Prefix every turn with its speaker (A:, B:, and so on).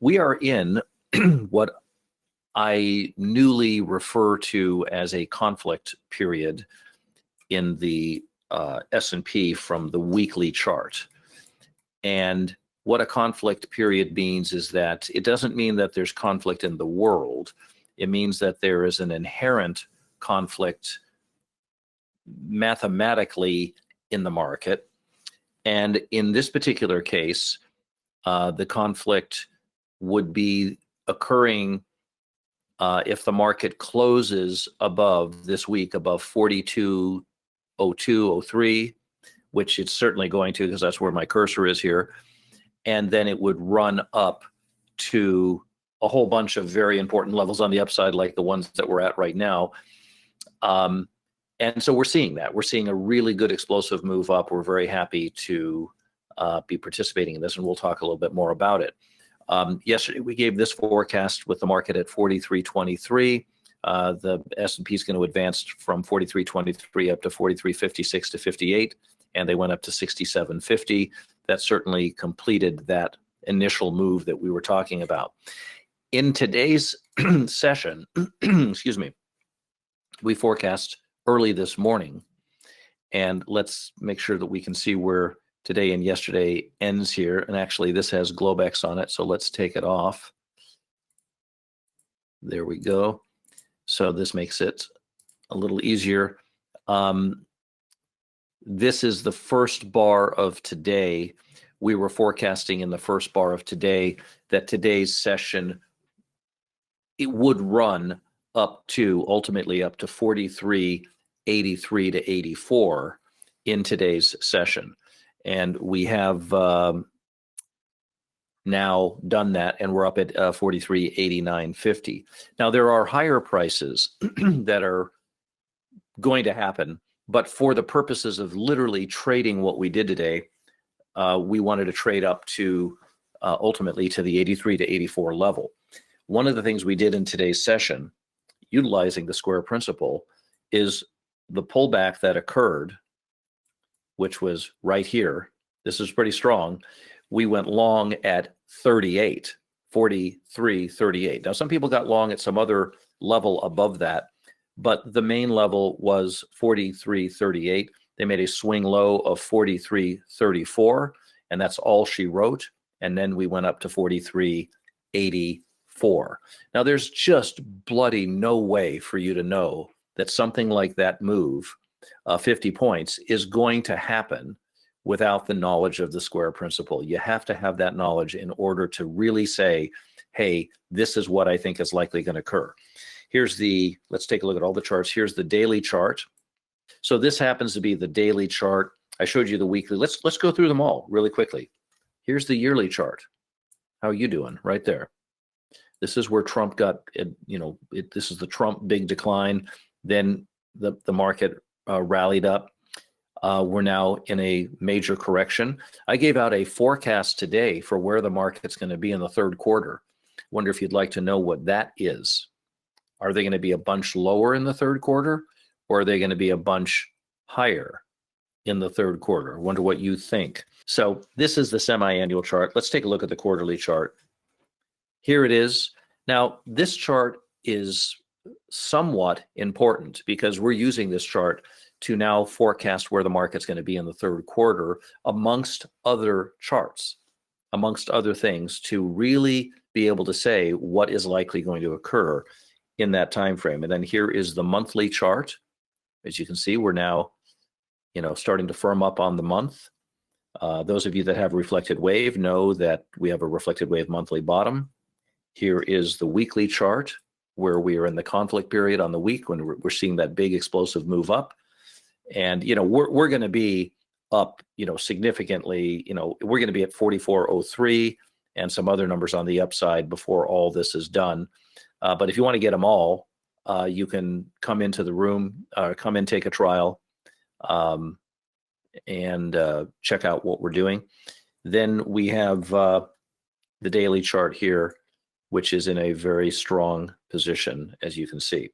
A: We are in what I newly refer to as a conflict period in the S&P from the weekly chart. And what a conflict period means is that it doesn't mean that there's conflict in the world. It means that there is an inherent conflict mathematically in the market. And in this particular case, the conflict would be occurring if the market closes above this week, above 42.02, which it's certainly going to, because that's where my cursor is here. And then it would run up to a whole bunch of very important levels on the upside, like the ones that we're at right now. And so we're seeing that. We're seeing a really good explosive move up. We're very happy to be participating in this, and we'll talk a little bit more about it. Yesterday, we gave this forecast with the market at 43.23. The S&P is going to advance from 43.23 up to 43.56 to 58, and they went up to 67.50. That certainly completed that initial move that we were talking about. In today's session, excuse me, we forecast early this morning, and let's make sure that we can see where today and yesterday ends here. And actually, this has Globex on it, so let's take it off. There we go. So this makes it a little easier. This is the first bar of today. We were forecasting in the first bar of today that today's session, it would run up to, ultimately up to 43.83 to 84 in today's session. And we have now done that, and we're up at 43.89.50. Now, there are higher prices that are going to happen, but for the purposes of literally trading what we did today, we wanted to trade up to ultimately to the 83 to 84 level. One of the things we did in today's session, utilizing the square principle, is the pullback that occurred, which was right here. This is pretty strong. We went long at 43.38. Now, some people got long at some other level above that, but the main level was 43.38. They made a swing low of 43.34, and that's all she wrote. And then we went up to 43.84. Now, there's just bloody no way for you to know that something like that move, 50 points, is going to happen without the knowledge of the square principle. You have to have that knowledge in order to really say, hey, this is what I think is likely going to occur. Let's take a look at all the charts. Here's the daily chart. So this happens to be the daily chart. I showed you the weekly. Let's go through them all really quickly. Here's the yearly chart. How are you doing? Right there. This is where Trump got, this is the Trump big decline. Then the market rallied up. We're now in a major correction. I gave out a forecast today for where the market's going to be in the third quarter. Wonder if you'd like to know what that is. Are they going to be a bunch lower in the third quarter, or are they going to be a bunch higher in the third quarter? I wonder what you think. So this is the semi-annual chart. Let's take a look at the quarterly chart. Here it is. Now, this chart is somewhat important because we're using this chart to now forecast where the market's going to be in the third quarter, amongst other charts, amongst other things, to really be able to say what is likely going to occur in that time frame. And then here is the monthly chart. As you can see, we're now, starting to firm up on the month. Those of you that have reflected wave know that we have a reflected wave monthly bottom. Here is the weekly chart, where we are in the conflict period on the week when we're seeing that big explosive move up. And, we're going to be up, significantly, we're going to be at 44.03 and some other numbers on the upside before all this is done. But if you want to get them all, you can come into the room, come in, take a trial, and check out what we're doing. Then we have the daily chart here, which is in a very strong position, as you can see.